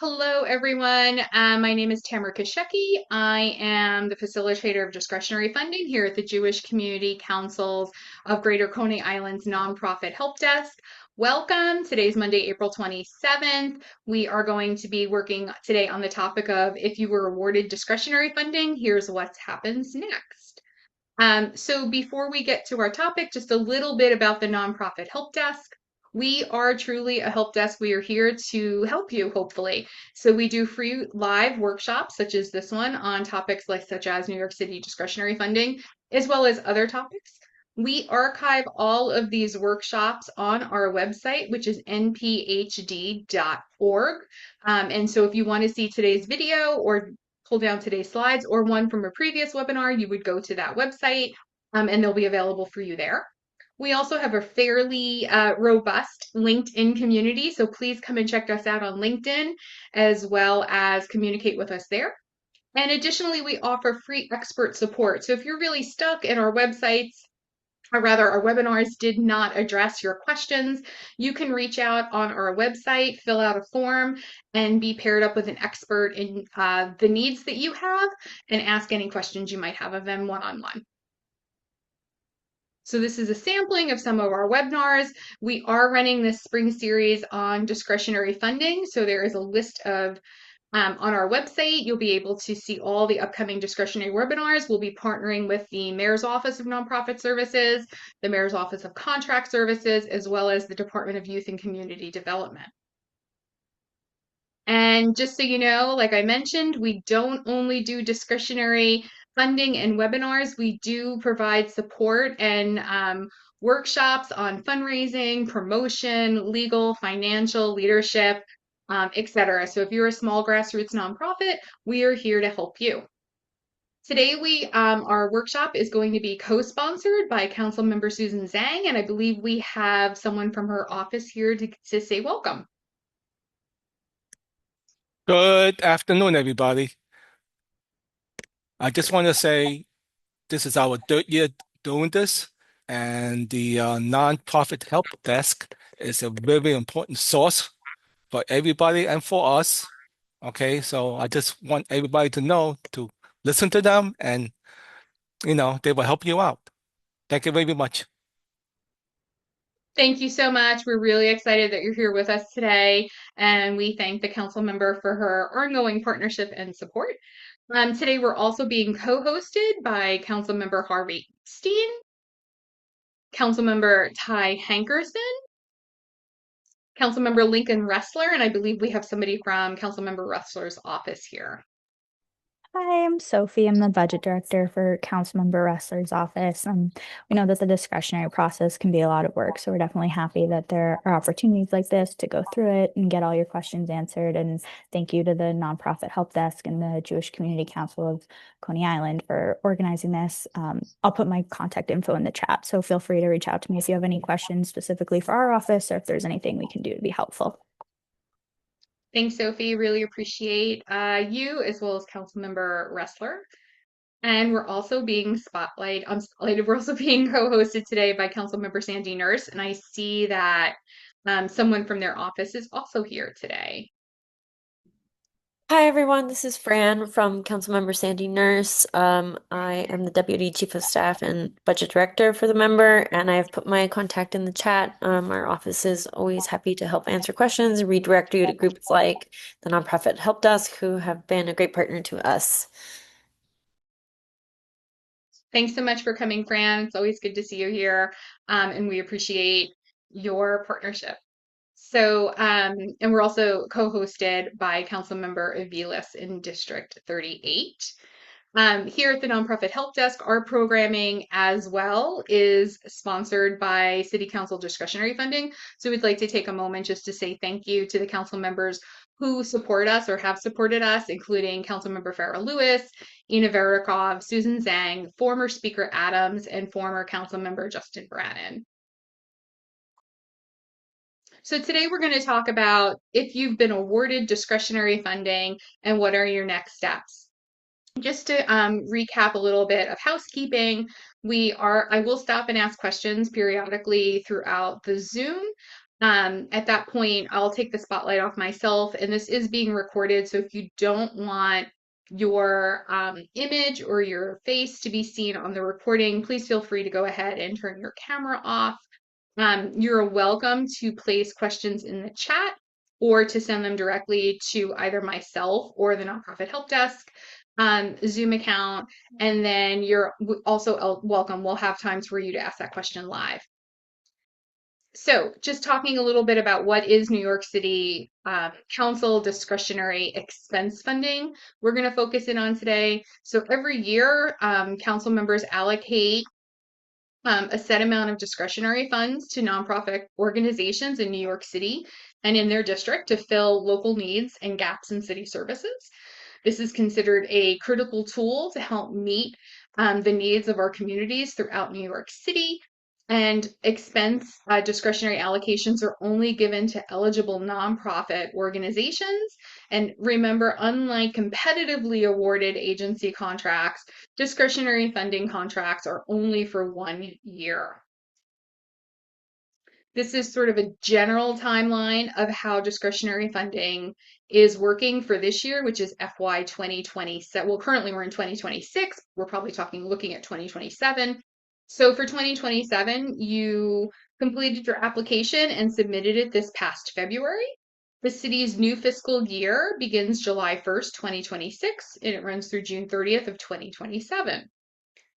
Hello, everyone. My name is Tamara Kashecki. I am the facilitator of discretionary funding here at the Jewish Community Councils of Greater Coney Island's nonprofit help desk. Welcome. Today's Monday, April 27th. We are going to be working today on the topic of if you were awarded discretionary funding, here's what happens next. So before we get to our topic, just a little bit about the nonprofit help desk. We are truly a help desk. We are here to help you, hopefully. So we do free live workshops such as this one on topics like such as New York City discretionary funding, as well as other topics. We archive all of these workshops on our website, which is nphd.org. And so if you want to see today's video or pull down today's slides or one from a previous webinar, you would go to that website and they'll be available for you there. We also have a fairly robust LinkedIn community, so please come and check us out on LinkedIn as well as communicate with us there. And additionally, we offer free expert support. So if you're really stuck and our websites, or rather our webinars did not address your questions, you can reach out on our website, fill out a form, and be paired up with an expert in the needs that you have and ask any questions you might have of them one-on-one. So this is a sampling of some of our webinars. We are running this spring series on discretionary funding. So there is a list of on our website, you'll be able to see all the upcoming discretionary webinars. We'll be partnering with the Mayor's Office of Nonprofit Services, the Mayor's Office of Contract Services, as well as the Department of Youth and Community Development. And just so you know, like I mentioned, we don't only do discretionary funding and webinars, we do provide support and workshops on fundraising, promotion, legal, financial, leadership, etc. So if you're a small grassroots nonprofit, we are here to help you. Today, our workshop is going to be co-sponsored by Councilmember Susan Zhang, and I believe we have someone from her office here to say welcome. Good afternoon, everybody. I just want to say this is our third year doing this, and the nonprofit help desk is a very important source for everybody and for us. Okay, so I just want everybody to know to listen to them, and they will help you out. Thank you very much. Thank you so much. We're really excited that you're here with us today, and we thank the council member for her ongoing partnership and support. Today, we're also being co-hosted by Councilmember Harvey Steen, Councilmember Ty Hankerson, Councilmember Lincoln Ressler, and I believe we have somebody from Councilmember Ressler's office here. Hi, I'm Sophie. I'm the budget director for Councilmember Ressler's office. We know that the discretionary process can be a lot of work, so we're definitely happy that there are opportunities like this to go through it and get all your questions answered. And thank you to the nonprofit help desk and the Jewish Community Council of Coney Island for organizing this. I'll put my contact info in the chat, so feel free to reach out to me if you have any questions specifically for our office or if there's anything we can do to be helpful. Thanks, Sophie. Really appreciate you as well as Councilmember Ressler. And we're also being spotlighted. We're also being co-hosted today by Councilmember Sandy Nurse, and I see that someone from their office is also here today. Hi, everyone. This is Fran from Councilmember Sandy Nurse. I am the Deputy Chief of Staff and Budget Director for the member, and I have put my contact in the chat. Our office is always happy to help answer questions and redirect you to groups like the Nonprofit Help Desk, who have been a great partner to us. Thanks so much for coming, Fran. It's always good to see you here, and we appreciate your partnership. So, and we're also co-hosted by Councilmember Aviles in District 38. Here at the Nonprofit Help Desk, our programming as well is sponsored by City Council Discretionary Funding. So we'd like to take a moment just to say thank you to the council members who support us or have supported us, including Councilmember Farrah Lewis, Ina Verikov, Susan Zhang, former Speaker Adams, and former Councilmember Justin Brannon. So today we're going to talk about if you've been awarded discretionary funding and what are your next steps. Just to recap a little bit of housekeeping, I will stop and ask questions periodically throughout the Zoom. At that point, I'll take the spotlight off myself, and this is being recorded. So if you don't want your image or your face to be seen on the recording, please feel free to go ahead and turn your camera off. You're welcome to place questions in the chat or to send them directly to either myself or the Nonprofit Help Desk Zoom account. And then you're also welcome. We'll have times for you to ask that question live. So just talking a little bit about what is New York City Council discretionary expense funding, we're going to focus in on today. So every year, council members allocate a set amount of discretionary funds to nonprofit organizations in New York City and in their district to fill local needs and gaps in city services. This is considered a critical tool to help meet the needs of our communities throughout New York City. And expense discretionary allocations are only given to eligible nonprofit organizations. And remember, unlike competitively awarded agency contracts, discretionary funding contracts are only for 1 year. This is sort of a general timeline of how discretionary funding is working for this year, which is FY 2027. Well, currently we're in 2026. We're probably looking at 2027. So for 2027, you completed your application and submitted it this past February. The city's new fiscal year begins July 1st, 2026, and it runs through June 30th of 2027.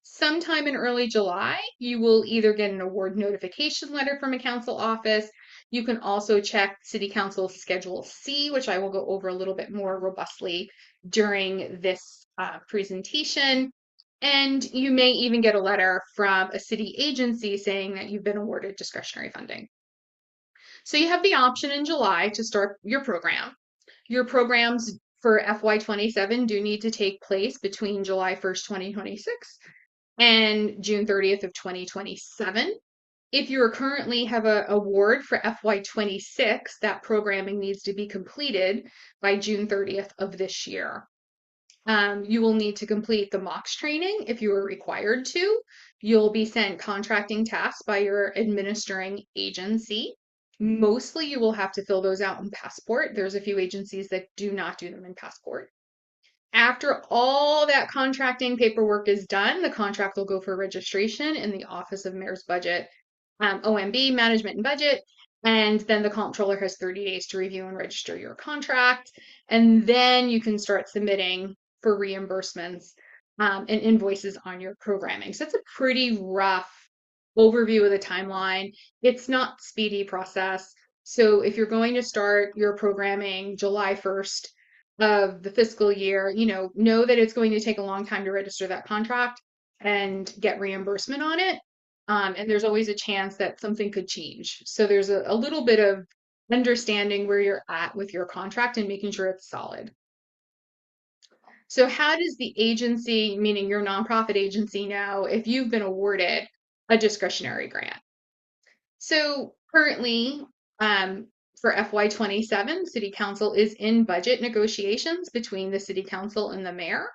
Sometime in early July, you will either get an award notification letter from a council office. You can also check City Council Schedule C, which I will go over a little bit more robustly during this presentation. And you may even get a letter from a city agency saying that you've been awarded discretionary funding. So you have the option in July to start your program. Your programs for FY27 do need to take place between July 1st, 2026 and June 30th of 2027. If you currently have an award for FY26, that programming needs to be completed by June 30th of this year. You will need to complete the MOX training if you are required to. You'll be sent contracting tasks by your administering agency. Mostly you will have to fill those out in Passport. There's a few agencies that do not do them in Passport. After all that contracting paperwork is done, the contract will go for registration in the Office of Mayor's Budget, OMB, Management and Budget, and then the comptroller has 30 days to review and register your contract, and then you can start submitting for reimbursements and invoices on your programming. So it's a pretty rough overview of the timeline. It's not speedy process. So if you're going to start your programming July 1st, of the fiscal year, know that it's going to take a long time to register that contract and get reimbursement on it. And there's always a chance that something could change. So there's a little bit of understanding where you're at with your contract and making sure it's solid. So how does the agency, meaning your nonprofit agency, know if you've been awarded a discretionary grant? So currently, for FY27, City Council is in budget negotiations between the City Council and the Mayor.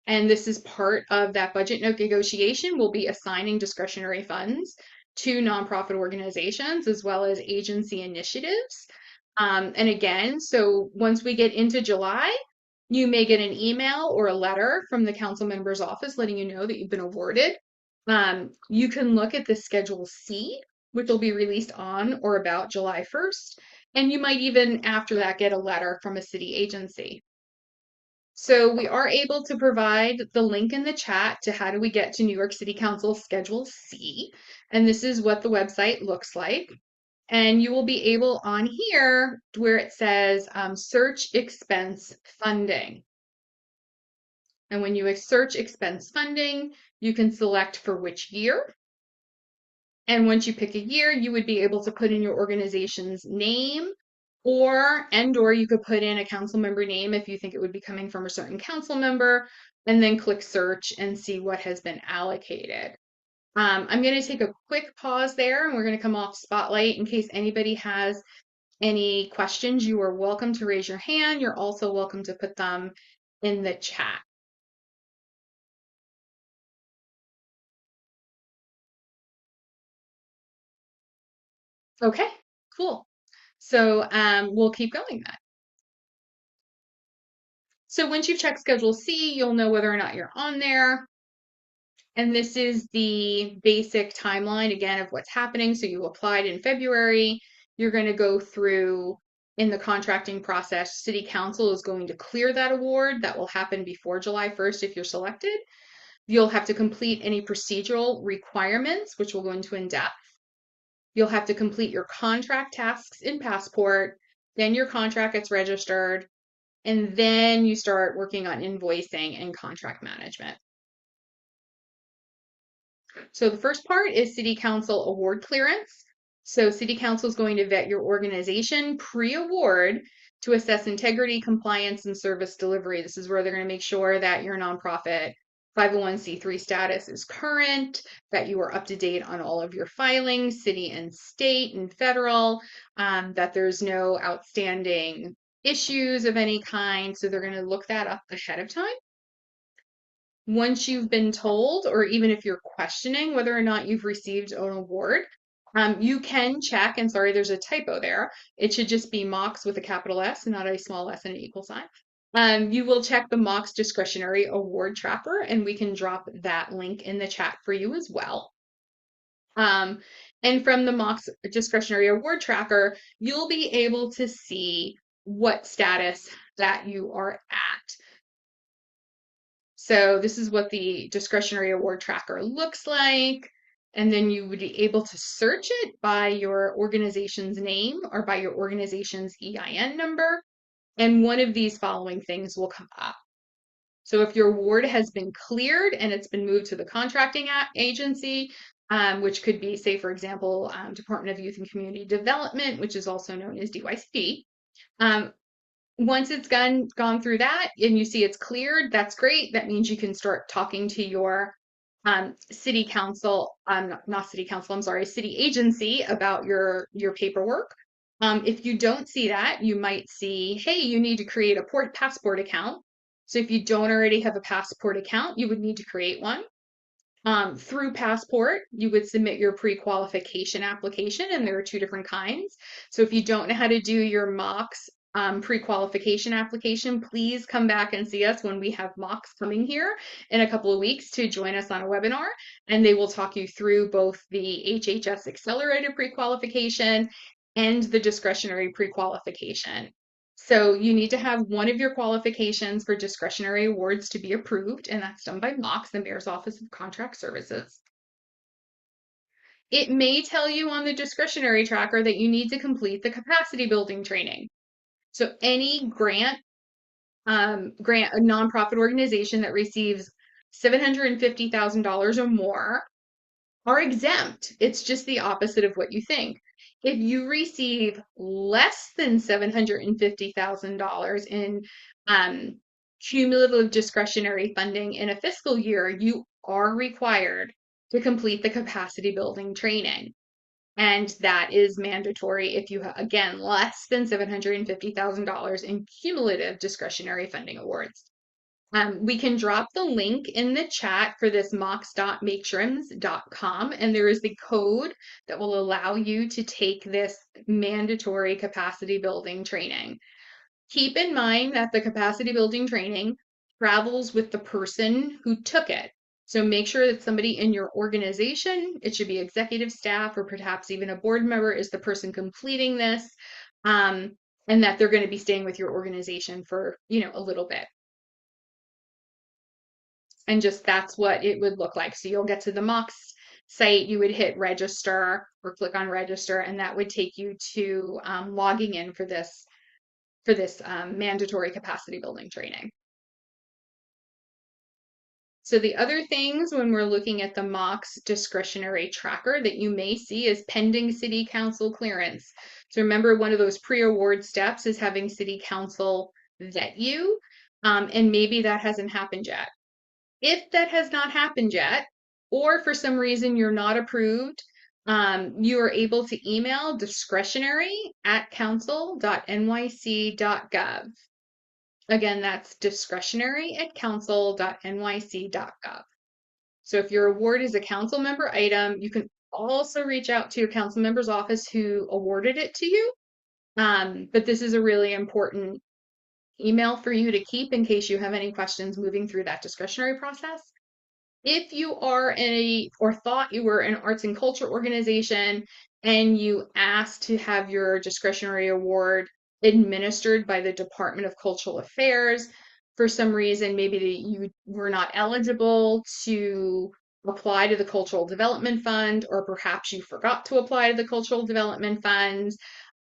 And this is part of that budget negotiation. We'll be assigning discretionary funds to nonprofit organizations as well as agency initiatives. And again, so once we get into July, you may get an email or a letter from the council member's office letting you know that you've been awarded. You can look at the Schedule C, which will be released on or about July 1st. And you might even after that get a letter from a city agency. So we are able to provide the link in the chat to how do we get to New York City Council Schedule C. And this is what the website looks like. And you will be able on here where it says search expense funding. And when you search expense funding, you can select for which year. And once you pick a year, you would be able to put in your organization's name or you could put in a council member name if you think it would be coming from a certain council member, and then click search and see what has been allocated. I'm going to take a quick pause there and we're going to come off Spotlight in case anybody has any questions. You are welcome to raise your hand. You're also welcome to put them in the chat. Okay, cool. So we'll keep going then. So once you've checked Schedule C, you'll know whether or not you're on there. And this is the basic timeline, again, of what's happening. So you applied in February. You're going to go through in the contracting process. City Council is going to clear that award. That will happen before July 1st if you're selected. You'll have to complete any procedural requirements, which we'll go into in depth. You'll have to complete your contract tasks in Passport. Then your contract gets registered. And then you start working on invoicing and contract management. So the first part is City Council award clearance. So City Council is going to vet your organization pre-award to assess integrity, compliance, and service delivery. This is where they're going to make sure that your nonprofit 501c3 status is current, that you are up to date on all of your filings, city and state and federal, that there's no outstanding issues of any kind. So they're going to look that up ahead of time. Once you've been told, or even if you're questioning whether or not you've received an award, you can check, and sorry, there's a typo there. It should just be MOX with a capital S, not a small s and an equal sign. You will check the MOX discretionary award tracker, and we can drop that link in the chat for you as well. And from the MOX discretionary award tracker, you'll be able to see what status that you are at. So this is what the discretionary award tracker looks like. And then you would be able to search it by your organization's name or by your organization's EIN number. And one of these following things will come up. So if your award has been cleared and it's been moved to the contracting agency, which could be, say, for example, Department of Youth and Community Development, which is also known as DYCD. Once it's gone through that and you see it's cleared, that's great. That means you can start talking to your city council, not city council, I'm sorry, city agency about your paperwork. If you don't see that, you might see, hey, you need to create a Passport account. So if you don't already have a Passport account, you would need to create one. Through Passport, you would submit your pre-qualification application, and there are two different kinds. So if you don't know how to do your MOX pre-qualification application, please come back and see us when we have MOX coming here in a couple of weeks to join us on a webinar, and they will talk you through both the HHS accelerated pre-qualification and the discretionary pre-qualification. So you need to have one of your qualifications for discretionary awards to be approved, and that's done by MOX, the Mayor's Office of Contract Services. It may tell you on the discretionary tracker that you need to complete the capacity building training. So any grant, a nonprofit organization that receives $750,000 or more are exempt. It's just the opposite of what you think. If you receive less than $750,000 in cumulative discretionary funding in a fiscal year, you are required to complete the capacity building training. And that is mandatory if you have, again, less than $750,000 in cumulative discretionary funding awards. We can drop the link in the chat for this mox.makeshrims.com, and there is the code that will allow you to take this mandatory capacity building training. Keep in mind that the capacity building training travels with the person who took it. So make sure that somebody in your organization, it should be executive staff or perhaps even a board member, is the person completing this, and that they're going to be staying with your organization for, a little bit. And just that's what it would look like. So you'll get to the MOX site, you would hit register or click on register, and that would take you to logging in for this mandatory capacity building training. So the other things when we're looking at the MOX discretionary tracker that you may see is pending city council clearance. So remember, one of those pre-award steps is having city council vet you, and maybe that hasn't happened yet. If that has not happened yet, or for some reason you're not approved, you are able to email discretionary@council.nyc.gov. Again, that's discretionary@council.nyc.gov. So if your award is a council member item, you can also reach out to your council member's office who awarded it to you But this is a really important email for you to keep in case you have any questions moving through that discretionary process. If you are or thought you were an arts and culture organization and you asked to have your discretionary award administered by the Department of Cultural Affairs, for some reason, maybe you were not eligible to apply to the Cultural Development Fund, or perhaps you forgot to apply to the Cultural Development Fund,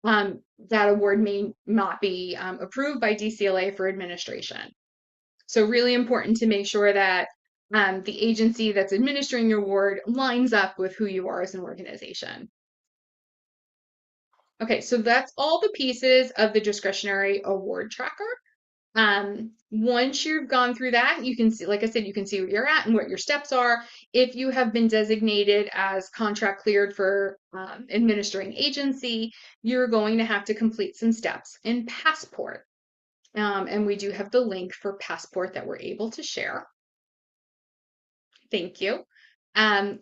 that award may not be approved by DCLA for administration. So really important to make sure that the agency that's administering your award lines up with who you are as an organization. Okay, so that's all the pieces of the discretionary award tracker. Once you've gone through that, you can see, like I said, you can see where you're at and what your steps are. If you have been designated as contract cleared for administering agency, you're going to have to complete some steps in Passport. And we do have the link for Passport that we're able to share. Thank you.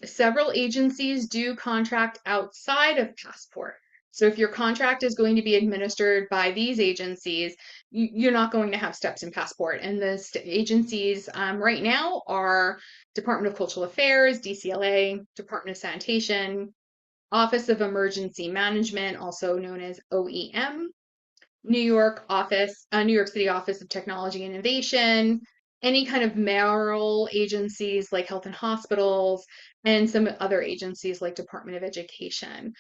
Several agencies do contract outside of Passport. So if your contract is going to be administered by these agencies, you're not going to have steps in Passport. And the agencies right now are Department of Cultural Affairs, DCLA, Department of Sanitation, Office of Emergency Management, also known as OEM, New York City Office of Technology and Innovation, any kind of mayoral agencies like health and hospitals, and some other agencies like Department of Education.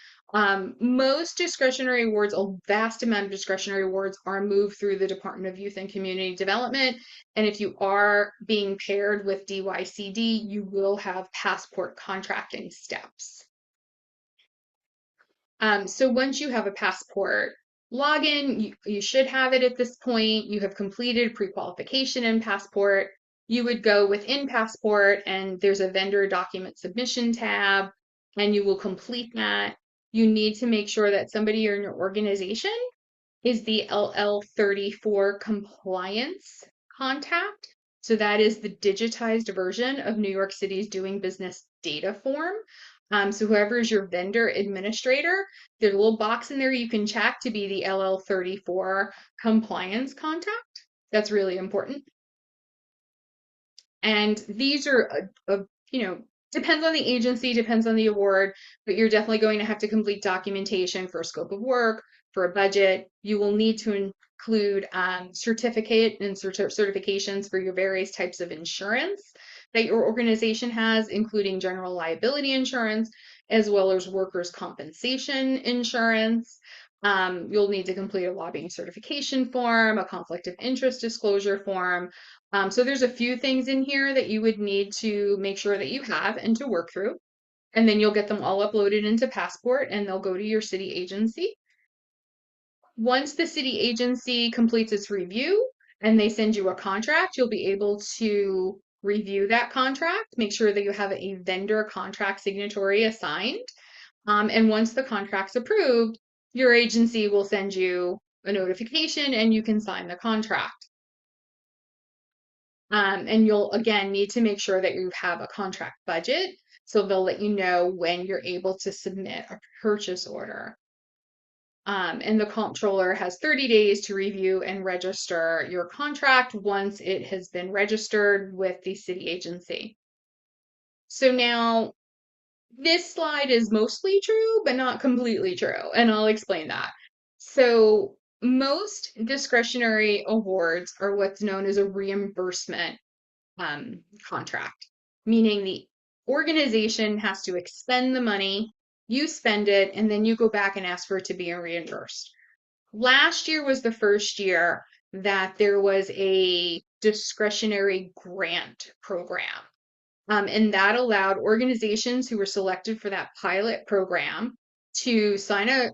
Most discretionary awards, a vast amount of discretionary awards, are moved through the Department of Youth and Community Development. And if you are being paired with DYCD, you will have Passport contracting steps. So once you have a Passport login, you should have it at this point. You have completed pre-qualification in Passport. You would go within Passport and there's a vendor document submission tab, and you will complete that. You need to make sure that somebody in your organization is the LL34 compliance contact. So that is the digitized version of New York City's doing business data form. So whoever is your vendor administrator, there's a little box in there you can check to be the LL34 compliance contact. That's really important. And these are, depends on the agency, depends on the award, but you're definitely going to have to complete documentation for a scope of work, for a budget. You will need to include certificate and certifications for your various types of insurance that your organization has, including general liability insurance, as well as workers' compensation insurance. You'll need to complete a lobbying certification form, a conflict of interest disclosure form. So there's a few things in here that you would need to make sure that you have and to work through. And then you'll get them all uploaded into Passport and they'll go to your city agency. Once the city agency completes its review and they send you a contract, you'll be able to review that contract, make sure that you have a vendor contract signatory assigned. And once the contract's approved, your agency will send you a notification and you can sign the contract. And you'll, again, need to make sure that you have a contract budget. So they'll let you know when you're able to submit a purchase order. And the comptroller has 30 days to review and register your contract once it has been registered with the city agency. So now, this slide is mostly true, but not completely true, and I'll explain that. So most discretionary awards are what's known as a reimbursement contract, meaning the organization has to expend the money, you spend it, and then you go back and ask for it to be reimbursed. Last year was the first year that there was a discretionary grant program. And that allowed organizations who were selected for that pilot program to sign a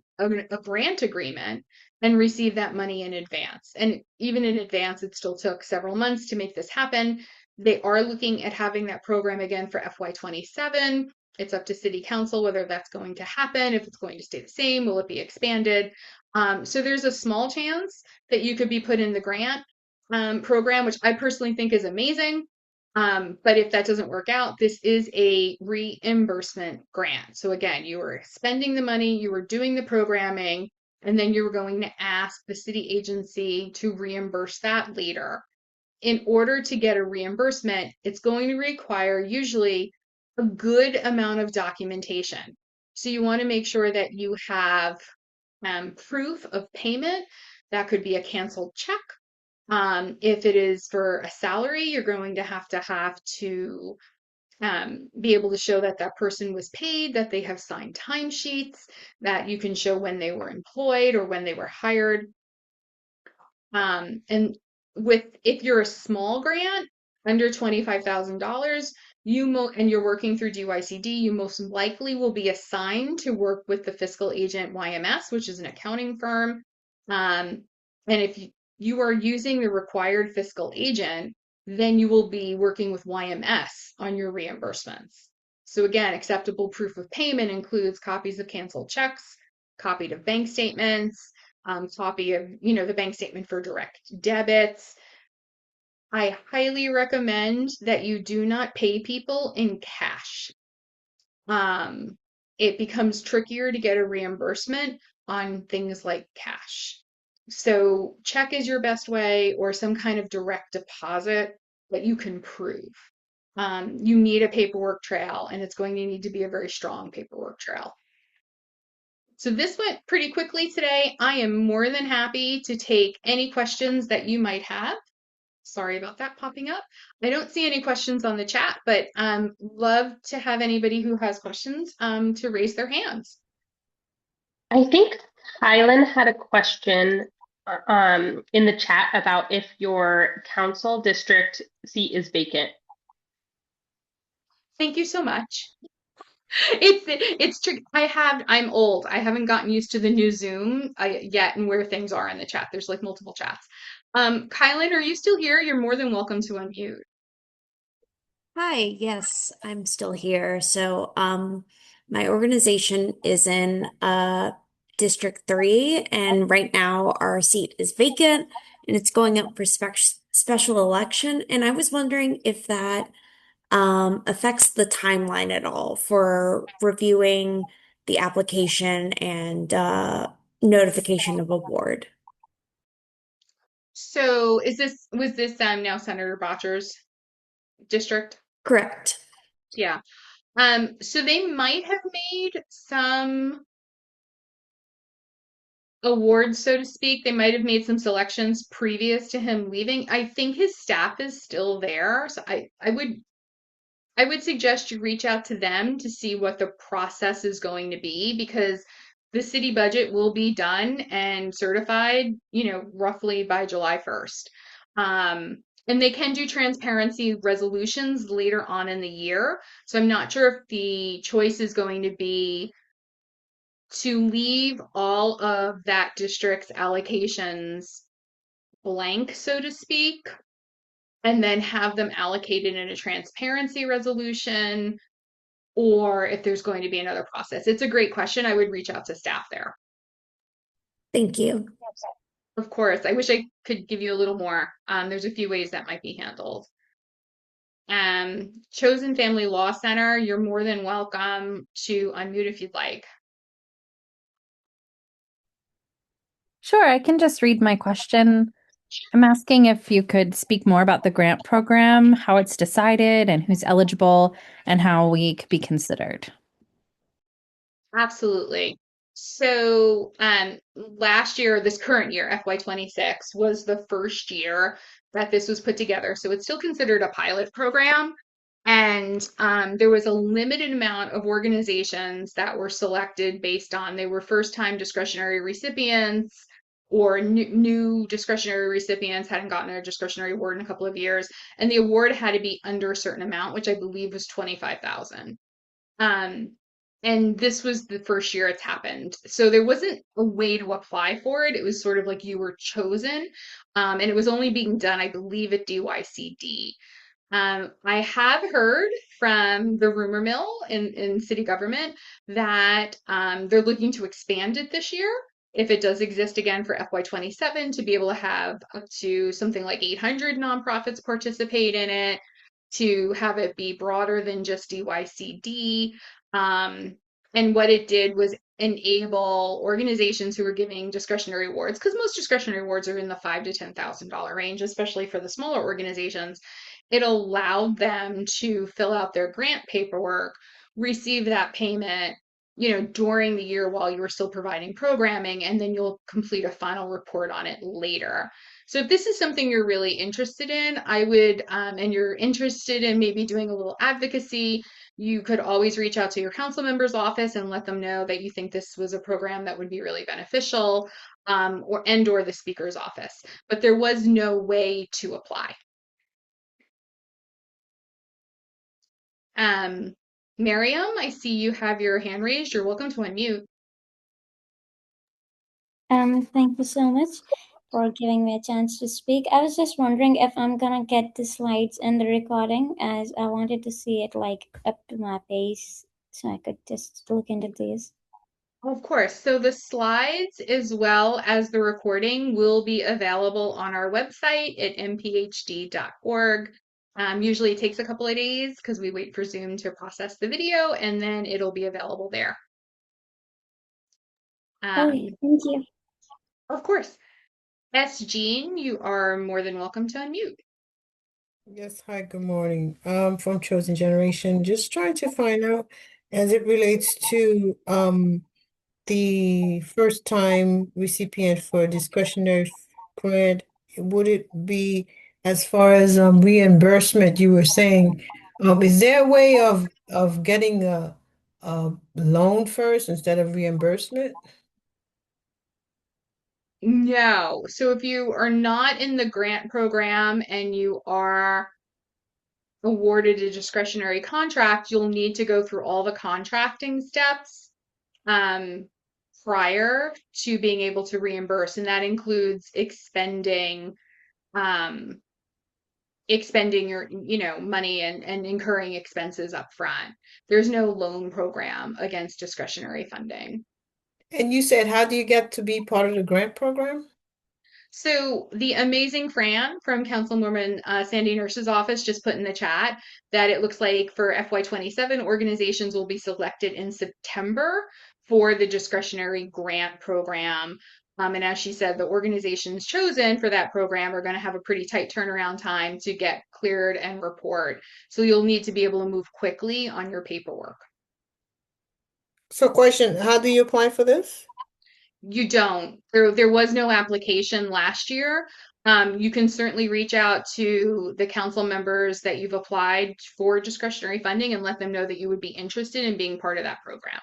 grant agreement and receive that money in advance. And even in advance, it still took several months to make this happen. They are looking at having that program again for FY27. It's up to City Council whether that's going to happen, if it's going to stay the same, will it be expanded? So there's a small chance that you could be put in the grant program, which I personally think is amazing. But if that doesn't work out, this is a reimbursement grant. So again, you were spending the money, you were doing the programming, and then you're going to ask the city agency to reimburse that later. In order to get a reimbursement, it's going to require usually a good amount of documentation. So you want to make sure that you have proof of payment. That could be a canceled check. If it is for a salary, you're going to have to be able to show that that person was paid, that they have signed timesheets, that you can show when they were employed or when they were hired. And if you're a small grant under $25,000, and you're working through DYCD, you most likely will be assigned to work with the fiscal agent YMS, which is an accounting firm. And if you are using the required fiscal agent, then you will be working with YMS on your reimbursements. So again, acceptable proof of payment includes copies of canceled checks, copied of bank statements, copy of, the bank statement for direct debits. I highly recommend that you do not pay people in cash. It becomes trickier to get a reimbursement on things like cash. So check is your best way, or some kind of direct deposit that you can prove. You need a paperwork trail, and it's going to need to be a very strong paperwork trail. So this went pretty quickly today. I am more than happy to take any questions that you might have. Sorry about that popping up. I don't see any questions on the chat, but love to have anybody who has questions to raise their hands. I think Kylan had a question in the chat about if your council district seat is vacant. Thank you so much. It's tricky. I'm old. I haven't gotten used to the new Zoom yet and where things are in the chat. There's like multiple chats. Kylan, are you still here? You're more than welcome to unmute. Hi, yes, I'm still here. So, my organization is in District 3, and right now our seat is vacant and it's going up for special election. And I was wondering if that affects the timeline at all for reviewing the application and notification of award. So was this now Senator Bottcher's district? Correct. Yeah. So they might have made some awards, so to speak. They might have made some selections previous to him leaving. I think his staff is still there. So I would suggest you reach out to them to see what the process is going to be, because the city budget will be done and certified, roughly by July 1st. And they can do transparency resolutions later on in the year. So I'm not sure if the choice is going to be to leave all of that district's allocations blank, so to speak, and then have them allocated in a transparency resolution, or if there's going to be another process. It's a great question. I would reach out to staff there. Thank you. Of course. I wish I could give you a little more. There's a few ways that might be handled. Chosen Family Law Center, you're more than welcome to unmute if you'd like. Sure, I can just read my question. I'm asking if you could speak more about the grant program, how it's decided, and who's eligible, and how we could be considered. Absolutely. So this current year, FY26, was the first year that this was put together. So it's still considered a pilot program. And there was a limited amount of organizations that were selected based on they were first-time discretionary recipients, or new discretionary recipients hadn't gotten a discretionary award in a couple of years. And the award had to be under a certain amount, which I believe was $25,000. And this was the first year it's happened. So there wasn't a way to apply for it. It was sort of like you were chosen. And it was only being done, I believe, at DYCD. I have heard from the rumor mill in city government that they're looking to expand it this year, if it does exist again for FY27, to be able to have up to something like 800 nonprofits participate in it, to have it be broader than just DYCD. And what it did was enable organizations who were giving discretionary awards, because most discretionary awards are in the $5,000 to $10,000 range, especially for the smaller organizations. It allowed them to fill out their grant paperwork, receive that payment, during the year while you were still providing programming, and then you'll complete a final report on it later. So if this is something you're really interested in, I would, and you're interested in maybe doing a little advocacy, you could always reach out to your council member's office and let them know that you think this was a program that would be really beneficial, or the speaker's office. But there was no way to apply. Um, Miriam, I see you have your hand raised. You're welcome to unmute. Thank you so much for giving me a chance to speak. I was just wondering if I'm gonna get the slides in the recording, as I wanted to see it like up to my pace, so I could just look into these. Of course. So the slides as well as the recording will be available on our website at mphd.org. Usually it takes a couple of days because we wait for Zoom to process the video, and then it'll be available there. Okay, thank you. Of course. S. Jean, you are more than welcome to unmute. Yes, hi, good morning. From Chosen Generation, just trying to find out as it relates to the first time recipient for discretionary grant, would it be as far as reimbursement you were saying, is there a way of getting a loan first instead of reimbursement? No. So if you are not in the grant program and you are awarded a discretionary contract, you'll need to go through all the contracting steps um, prior to being able to reimburse, and that includes um, expending your money and incurring expenses up front. There's no loan program against discretionary funding. And you said, how do you get to be part of the grant program? So the amazing Fran from Councilwoman Sandy Nurse's office just put in the chat that it looks like for FY27, organizations will be selected in September for the discretionary grant program. And as she said, the organizations chosen for that program are going to have a pretty tight turnaround time to get cleared and report. So you'll need to be able to move quickly on your paperwork. So question, how do you apply for this? You don't. There was no application last year. You can certainly reach out to the council members that you've applied for discretionary funding and let them know that you would be interested in being part of that program.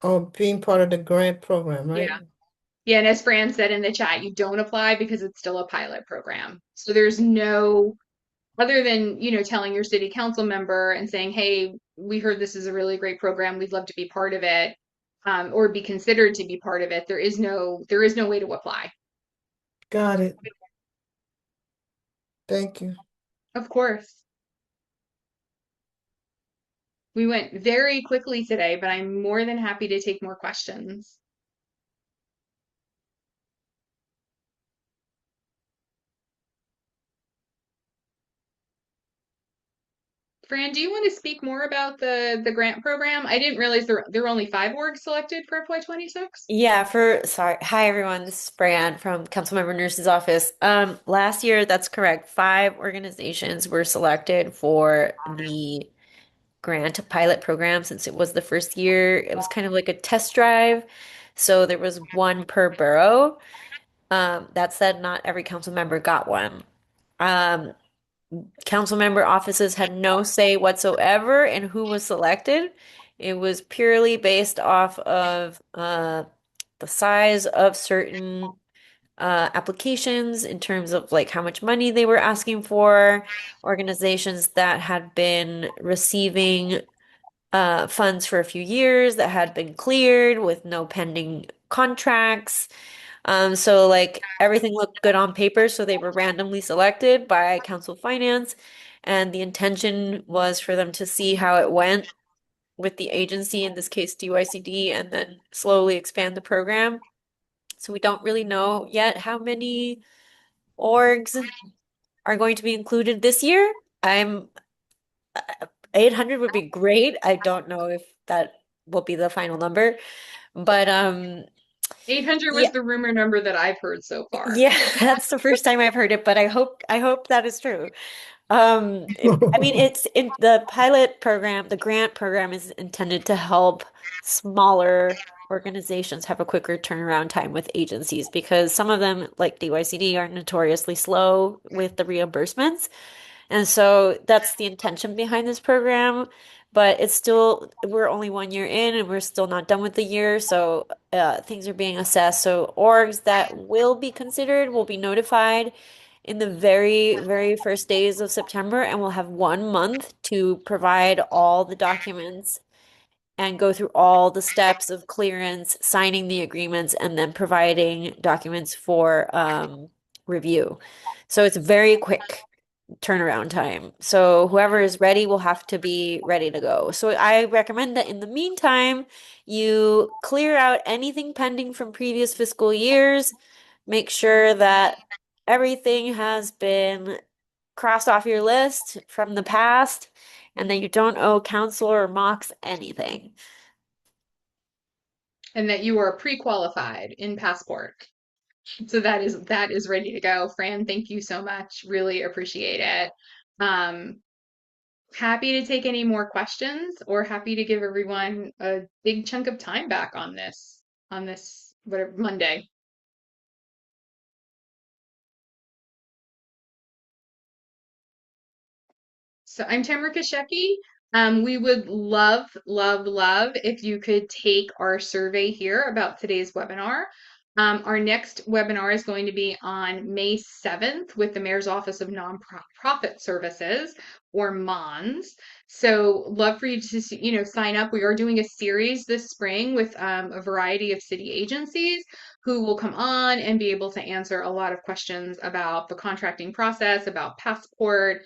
Oh, being part of the grant program, right? Yeah. Yeah, and as Fran said in the chat, you don't apply because it's still a pilot program. So there's no, other than, telling your city council member and saying, hey, we heard this is a really great program. We'd love to be part of it, or be considered to be part of it. There is no way to apply. Got it. Thank you. Of course. We went very quickly today, but I'm more than happy to take more questions. Fran, do you want to speak more about the grant program? I didn't realize there were only 5 orgs selected for FY26. Yeah, sorry. Hi, everyone. This is Fran from Councilmember Nurse's office. Last year, that's correct. 5 organizations were selected for the grant pilot program since it was the first year. It was kind of like a test drive. So there was one per borough. That said, not every council member got one. Um, Council member offices had no say whatsoever in who was selected. It was purely based off of the size of certain applications in terms of like how much money they were asking for. Organizations that had been receiving funds for a few years that had been cleared with no pending contracts. So like everything looked good on paper, so they were randomly selected by Council Finance, and the intention was for them to see how it went with the agency, in this case DYCD, and then slowly expand the program. So we don't really know yet how many orgs are going to be included this year. I'm 800 would be great. I don't know if that will be the final number, but 800 was yeah, the rumor number that I've heard so far. yeah, that's the first time I've heard it, but I hope that is true. I mean, it's in the pilot program, the grant program is intended to help smaller organizations have a quicker turnaround time with agencies because some of them, like DYCD, are notoriously slow with the reimbursements. And so that's the intention behind this program. But it's still, we're only 1 year in and we're still not done with the year. So things are being assessed. So orgs that will be considered will be notified in the very, very first days of September, and we'll have 1 month to provide all the documents and go through all the steps of clearance, signing the agreements, and then providing documents for review. So it's very quick turnaround time. So whoever is ready will have to be ready to go. So I recommend that in the meantime, you clear out anything pending from previous fiscal years. Make sure that everything has been crossed off your list from the past and that you don't owe council or Mox anything. And that you are pre-qualified in Passport. So that is ready to go. Fran, thank you so much. Really appreciate it. Happy to take any more questions or happy to give everyone a big chunk of time back on this whatever Monday. So I'm Tamara Kasheki. We would love, love, love if you could take our survey here about today's webinar. Our next webinar is going to be on May 7th with the Mayor's Office of Nonprofit Services, or MONS. So love for you to sign up. We are doing a series this spring with a variety of city agencies who will come on and be able to answer a lot of questions about the contracting process, about Passport,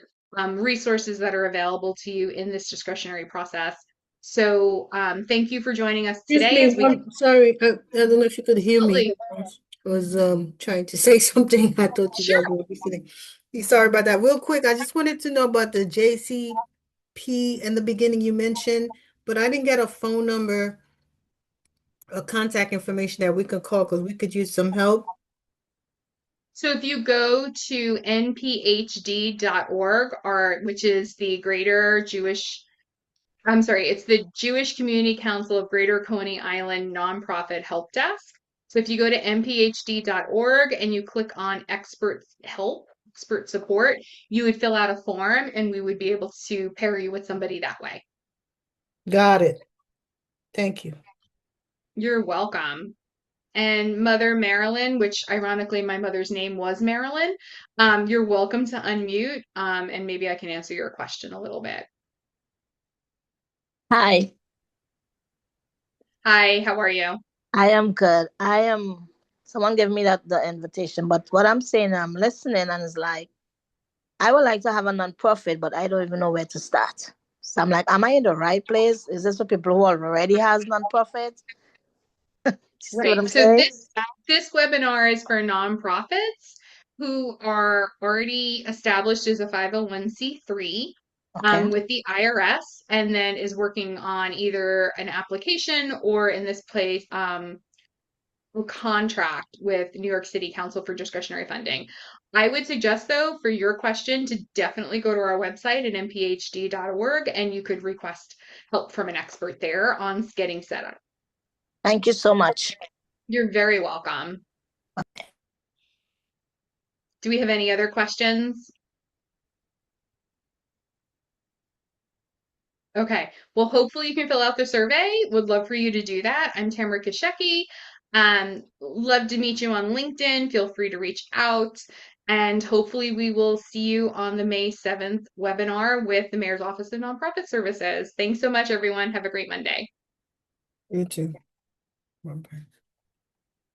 resources that are available to you in this discretionary process. So thank you for joining us Excuse today me, as we sorry, I don't know if you could hear me. absolutely I was trying to say something. I thought you sure. guys were listening. Sorry about that. Real quick, I just wanted to know about the JCP in the beginning you mentioned, but I didn't get a phone number or contact information that we could call because we could use some help. So if you go to nphd.org, which is the Greater Jewish, I'm sorry, it's the Jewish Community Council of Greater Coney Island Nonprofit Help Desk. So if you go to nphd.org and you click on expert help, expert support, you would fill out a form and we would be able to pair you with somebody that way. Got it. Thank you. You're welcome. And Mother Marilyn, which ironically my mother's name was Marilyn, you're welcome to unmute, and maybe I can answer your question a little bit. Hi, Hi, how are you? I am good. Someone gave me the invitation, but what I'm saying, I'm listening and it's like, I would like to have a nonprofit, but I don't even know where to start. So I'm like, am I in the right place? Is this for people who already has nonprofits? See what Right. I'm So saying? this webinar is for nonprofits who are already established as a 501c3 Okay. with the IRS, and then is working on either an application or in this place contract with New York City Council for Discretionary Funding. I would suggest, though, for your question, to definitely go to our website at nphd.org and you could request help from an expert there on getting set up. Thank you so much. You're very welcome. Do we have any other questions? Okay, well, hopefully you can fill out the survey. Would love for you to do that. I'm Tamara Kasheki. Love to meet you on LinkedIn. Feel free to reach out. And hopefully we will see you on the May 7th webinar with the Mayor's Office of Nonprofit Services. Thanks so much, everyone. Have a great Monday. You too. Bye-bye.